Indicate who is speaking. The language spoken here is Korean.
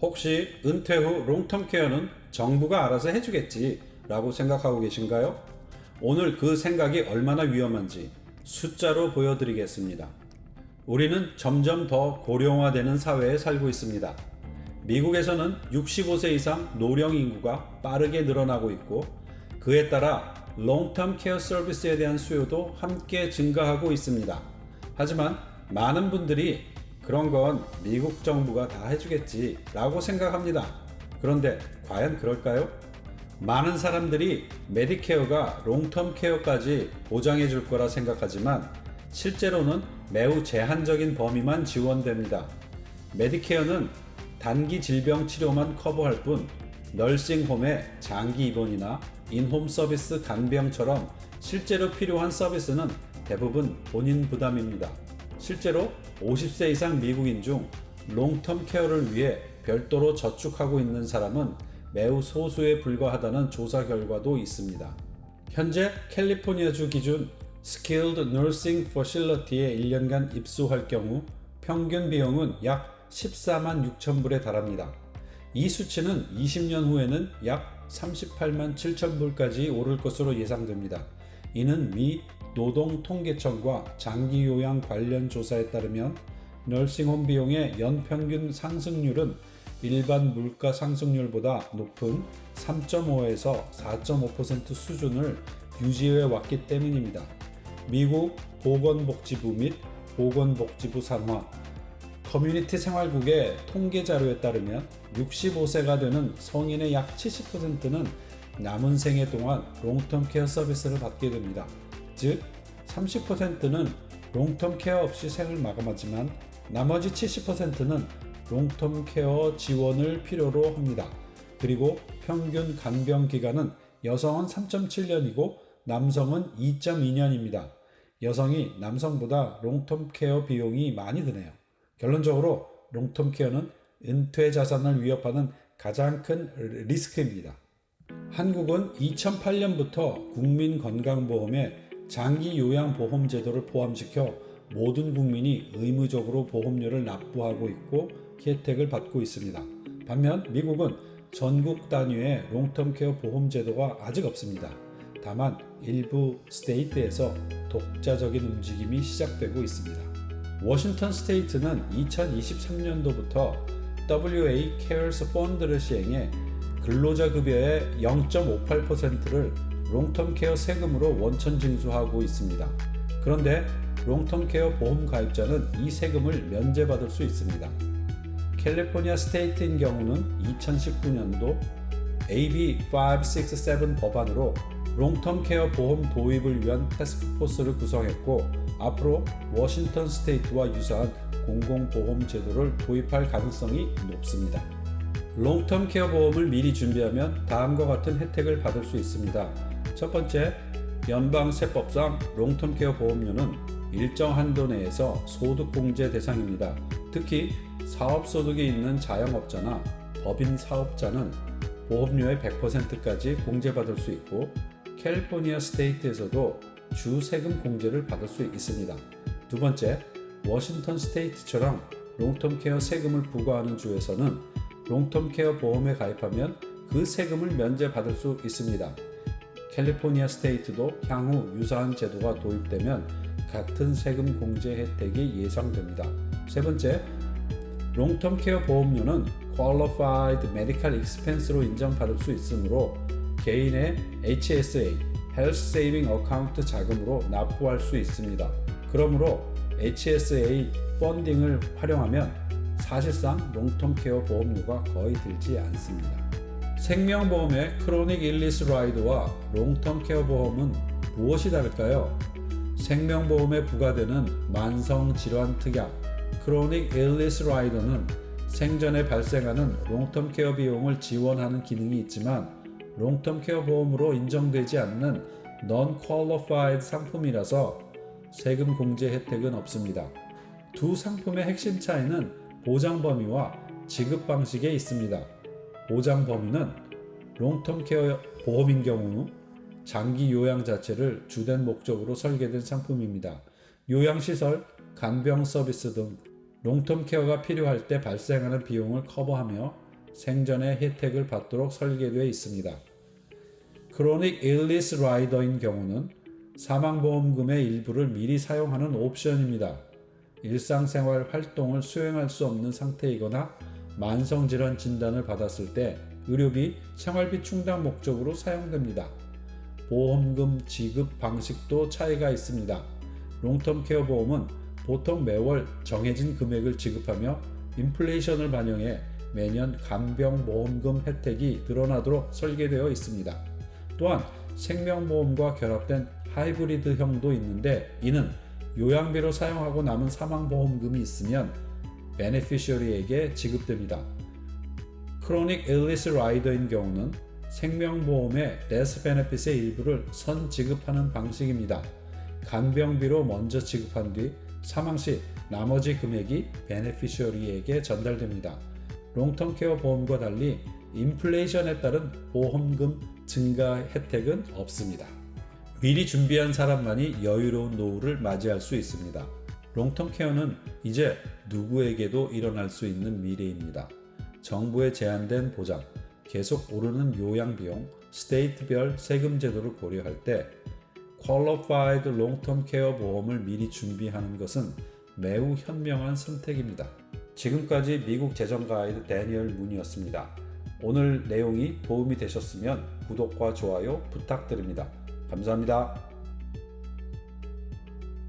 Speaker 1: 혹시 은퇴 후 롱텀 케어는 정부가 알아서 해주겠지 라고 생각하고 계신가요? 오늘 그 생각이 얼마나 위험한지 숫자로 보여드리겠습니다. 우리는 점점 더 고령화되는 사회에 살고 있습니다. 미국에서는 65세 이상 노령 인구가 빠르게 늘어나고 있고 그에 따라 롱텀 케어 서비스에 대한 수요도 함께 증가하고 있습니다. 하지만 많은 분들이 그런 건 미국 정부가 다 해주겠지 라고 생각합니다. 그런데 과연 그럴까요? 많은 사람들이 메디케어가 롱텀 케어까지 보장해 줄 거라 생각하지만 실제로는 매우 제한적인 범위만 지원됩니다. 메디케어는 단기 질병 치료만 커버할 뿐 널싱홈의 장기 입원이나 인홈 서비스 간병처럼 실제로 필요한 서비스는 대부분 본인 부담입니다. 실제로 50세 이상 미국인 중 롱텀 케어를 위해 별도로 저축하고 있는 사람은 매우 소수에 불과하다는 조사 결과도 있습니다. 현재 캘리포니아주 기준 Skilled Nursing Facility에 1년간 입소할 경우 평균 비용은 약 14만 6천 불에 달합니다. 이 수치는 20년 후에는 약 38만 7천 불까지 오를 것으로 예상됩니다. 이는 미 노동통계청과 장기요양 관련 조사에 따르면 널싱홈 비용의 연평균 상승률은 일반 물가 상승률보다 높은 3.5에서 4.5% 수준을 유지해 왔기 때문입니다. 미국 보건복지부 및 보건복지부 산하 커뮤니티 생활국의 통계 자료에 따르면 65세가 되는 성인의 약 70%는 남은 생애 동안 롱텀 케어 서비스를 받게 됩니다. 즉 30%는 롱텀 케어 없이 생을 마감하지만 나머지 70%는 롱텀 케어 지원을 필요로 합니다. 그리고 평균 간병 기간은 여성은 3.7년이고 남성은 2.2년입니다. 여성이 남성보다 롱텀 케어 비용이 많이 드네요. 결론적으로 롱텀 케어는 은퇴 자산을 위협하는 가장 큰 리스크입니다. 한국은 2008년부터 국민건강보험에 장기요양보험 제도를 포함시켜 모든 국민이 의무적으로 보험료를 납부하고 있고 혜택을 받고 있습니다. 반면 미국은 전국 단위의 롱텀 케어 보험 제도가 아직 없습니다. 다만 일부 스테이트에서 독자적인 움직임이 시작되고 있습니다. 워싱턴 스테이트는 2023년도부터 WA Cares 펀드를 시행해 근로자 급여의 0.58%를 롱텀 케어 세금으로 원천 징수하고 있습니다. 그런데 롱텀 케어 보험 가입자는 이 세금을 면제받을 수 있습니다. 캘리포니아 스테이트인 경우는 2019년도 AB 567 법안으로 롱텀 케어 보험 도입을 위한 태스크포스를 구성했고 앞으로 워싱턴 스테이트와 유사한 공공보험 제도를 도입할 가능성이 높습니다. 롱텀 케어 보험을 미리 준비하면 다음과 같은 혜택을 받을 수 있습니다. 첫 번째, 연방세법상 롱텀 케어 보험료는 일정 한도 내에서 소득공제 대상입니다. 특히 사업소득이 있는 자영업자나 법인 사업자는 보험료의 100%까지 공제받을 수 있고 캘리포니아 스테이트에서도 주 세금 공제를 받을 수 있습니다. 두 번째, 워싱턴 스테이트처럼 롱텀 케어 세금을 부과하는 주에서는 롱텀 케어 보험에 가입하면 그 세금을 면제받을 수 있습니다. 캘리포니아 스테이트도 향후 유사한 제도가 도입되면 같은 세금 공제 혜택이 예상됩니다. 세 번째, 롱텀 케어 보험료는 Qualified Medical Expense로 인정받을 수 있으므로 개인의 HSA, Health Saving Account 자금으로 납부할 수 있습니다. 그러므로 HSA 펀딩을 활용하면 사실상 롱텀 케어 보험료가 거의 들지 않습니다. 생명보험의 크로닉 일리스 라이더와 롱텀 케어 보험은 무엇이 다를까요? 생명보험에 부과되는 만성질환 특약 크로닉 일리스 라이더는 생전에 발생하는 롱텀 케어 비용을 지원하는 기능이 있지만 롱텀 케어 보험으로 인정되지 않는 non-qualified 상품이라서 세금 공제 혜택은 없습니다. 두 상품의 핵심 차이는 보장 범위와 지급 방식에 있습니다. 보장 범위는 롱텀 케어 보험인 경우 장기 요양 자체를 주된 목적으로 설계된 상품입니다. 요양시설, 간병 서비스 등 롱텀 케어가 필요할 때 발생하는 비용을 커버하며 생전의 혜택을 받도록 설계되어 있습니다. 크로닉 일리스 라이더인 경우는 사망보험금의 일부를 미리 사용하는 옵션입니다. 일상생활 활동을 수행할 수 없는 상태이거나 만성질환 진단을 받았을 때 의료비, 생활비 충당 목적으로 사용됩니다. 보험금 지급 방식도 차이가 있습니다. 롱텀 케어 보험은 보통 매월 정해진 금액을 지급하며 인플레이션을 반영해 매년 간병보험금 혜택이 늘어나도록 설계되어 있습니다. 또한 생명보험과 결합된 하이브리드형도 있는데 이는 요양비로 사용하고 남은 사망보험금이 있으면 베네피셔리에게 지급됩니다. 크로닉 일리스 라이더인 경우는 생명보험의 데스 베네핏의 일부를 선 지급하는 방식입니다. 간병비로 먼저 지급한 뒤 사망 시 나머지 금액이 베네피셔리에게 전달됩니다. 롱텀 케어 보험과 달리 인플레이션에 따른 보험금 증가 혜택은 없습니다. 미리 준비한 사람만이 여유로운 노후를 맞이할 수 있습니다. 롱텀 케어는 이제 누구에게도 일어날 수 있는 미래입니다. 정부의 제한된 보장, 계속 오르는 요양비용, 스테이트별 세금 제도를 고려할 때 Qualified Long-Term Care 보험을 미리 준비하는 것은 매우 현명한 선택입니다. 지금까지 미국 재정 가이드 데니얼 문이었습니다. 오늘 내용이 도움이 되셨으면 구독과 좋아요 부탁드립니다. 감사합니다.